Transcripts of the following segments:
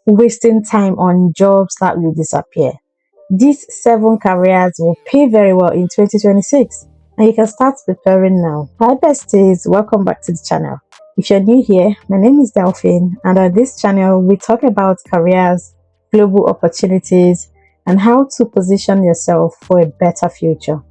wasting time on jobs that will disappear. These 7 careers will pay very well in 2026, and you can start preparing now. Hi besties, welcome back to the channel. If you're new here, my name is Delphine, and on this channel we talk about careers, global opportunities, and how to position yourself for a better future.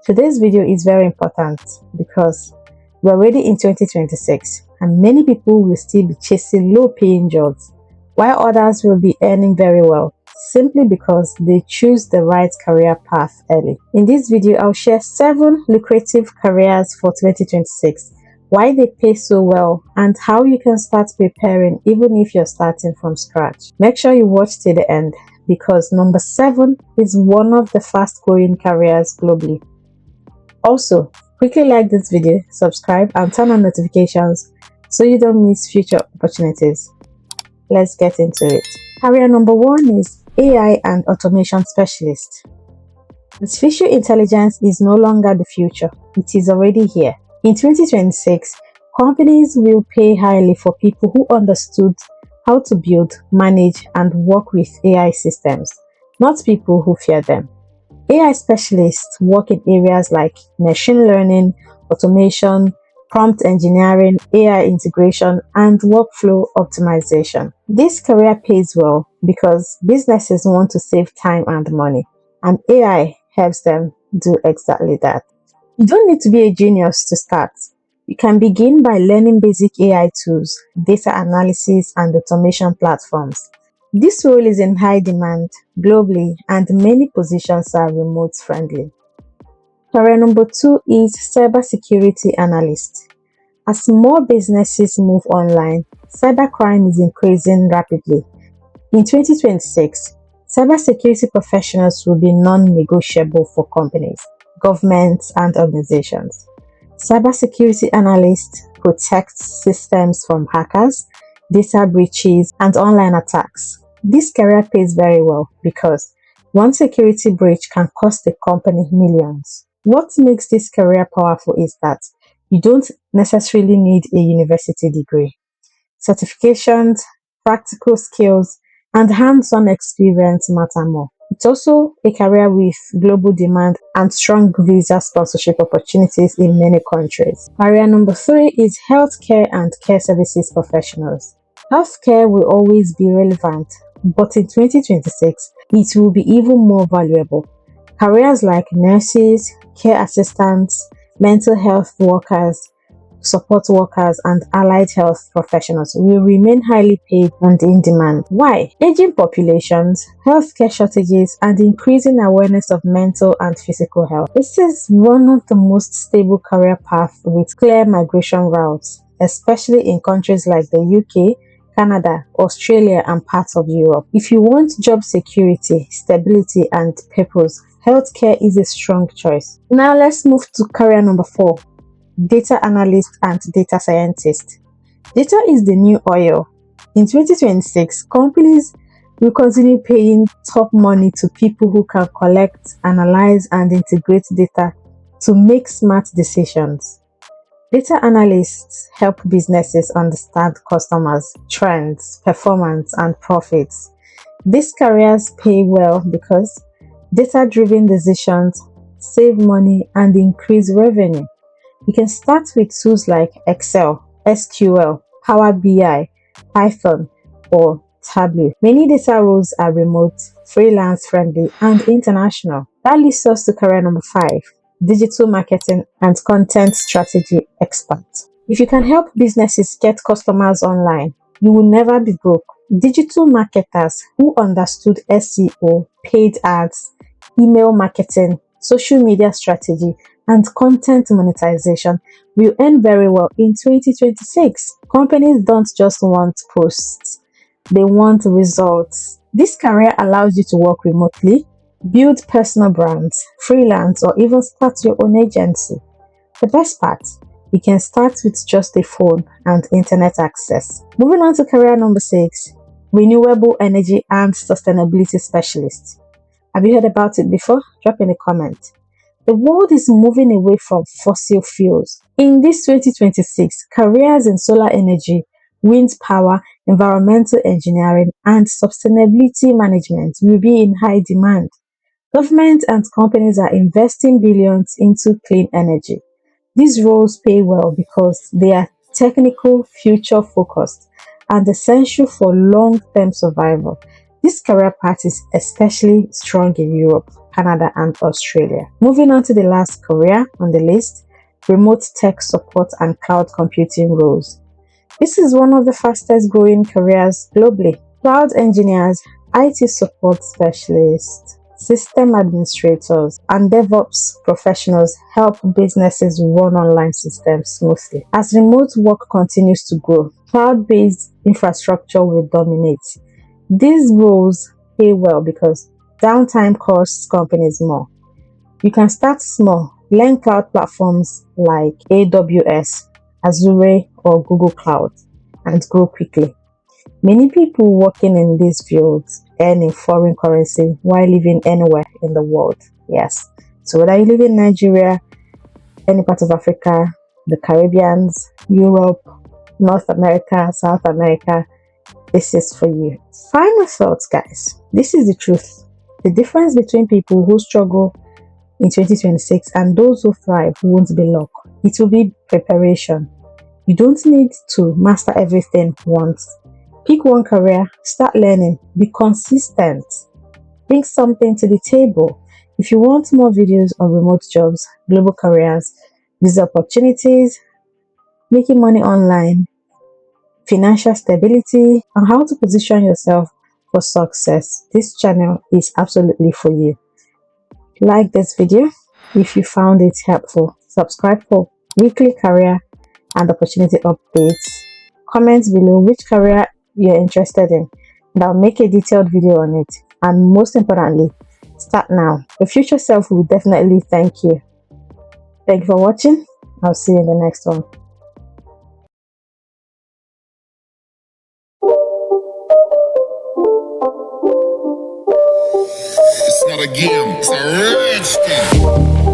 Today's video is very important because we're already in 2026 and many people will still be chasing low-paying jobs, while others will be earning very well simply because they choose the right career path early. In this video, I'll share 7 lucrative careers for 2026, why they pay so well, and how you can start preparing even if you're starting from scratch. Make sure you watch till the end because number 7 is one of the fast-growing careers globally. Also, quickly like this video, subscribe, and turn on notifications so you don't miss future opportunities. Let's get into it. Career number 1 is AI and automation specialist. Artificial intelligence is no longer the future, it is already here. In 2026, companies will pay highly for people who understood how to build, manage, and work with AI systems, not people who fear them. AI specialists work in areas like machine learning, automation, prompt engineering, AI integration, and workflow optimization. This career pays well because businesses want to save time and money, and AI helps them do exactly that. You don't need to be a genius to start. You can begin by learning basic AI tools, data analysis, and automation platforms. This role is in high demand globally and many positions are remote friendly. Career number 2 is cybersecurity analyst. As more businesses move online, cybercrime is increasing rapidly. In 2026, cybersecurity professionals will be non-negotiable for companies, governments, and organizations. Cybersecurity analysts protect systems from hackers, data breaches, and online attacks. This career pays very well because one security breach can cost the company millions. What makes this career powerful is that you don't necessarily need a university degree. Certifications, practical skills, and hands-on experience matter more. It's also a career with global demand and strong visa sponsorship opportunities in many countries. Career number 3 is healthcare and care services professionals. Healthcare will always be relevant, but in 2026, it will be even more valuable. Careers like nurses, care assistants, mental health workers, support workers, and allied health professionals will remain highly paid and in demand. Why? Aging populations, healthcare shortages, and increasing awareness of mental and physical health. This is one of the most stable career paths with clear migration routes, especially in countries like the UK, Canada, Australia, and parts of Europe. If you want job security, stability, and purpose, healthcare is a strong choice. Now let's move to career number 4, data analyst and data scientist. Data is the new oil. In 2026, companies will continue paying top money to people who can collect, analyze, and integrate data to make smart decisions. Data analysts help businesses understand customers, trends, performance, and profits. These careers pay well because data-driven decisions save money and increase revenue. You can start with tools like Excel, SQL, Power BI, Python, or Tableau. Many data roles are remote, freelance friendly, and international. That leads us to career number 5, digital marketing and content strategy expert. If you can help businesses get customers online, you will never be broke. Digital marketers who understood SEO, paid ads, email marketing, social media strategy, and content monetization will earn very well in 2026. Companies don't just want posts, they want results. This career allows you to work remotely, build personal brands, freelance, or even start your own agency. The best part, you can start with just a phone and internet access. Moving on to career number 6, renewable energy and sustainability specialist. Have you heard about it before? Drop in a comment. The world is moving away from fossil fuels. In this 2026, careers in solar energy, wind power, environmental engineering, and sustainability management will be in high demand. Governments and companies are investing billions into clean energy. These roles pay well because they are technical, future focused, and essential for long term survival. This career path is especially strong in Europe, Canada, and Australia. Moving on to the last career on the list, remote tech support and cloud computing roles. This is one of the fastest growing careers globally. Cloud engineers, IT support specialists, system administrators, and DevOps professionals help businesses run online systems smoothly. As remote work continues to grow, cloud based infrastructure will dominate. These roles pay well because downtime costs companies more. You can start small, learn cloud platforms like AWS, Azure, or Google Cloud, and grow quickly. Many people working in these fields earn in foreign currency while living anywhere in the world. Yes. So whether you live in Nigeria, any part of Africa, the Caribbean, Europe, North America, South America, this is for you. Final thoughts, guys. This is the truth. The difference between people who struggle in 2026 and those who thrive won't be luck. It will be preparation. You don't need to master everything once. Pick one career, start learning, be consistent, bring something to the table. If you want more videos on remote jobs, global careers, visa opportunities, making money online, financial stability, and how to position yourself for success, this channel is absolutely for you. Like this video if you found it helpful. Subscribe for weekly career and opportunity updates. Comment below which career you're interested in, and I'll make a detailed video on it. And most importantly, start now. Your future self will definitely thank you. Thank you for watching. I'll see you in the next one. It's not a game, it's a rich thing.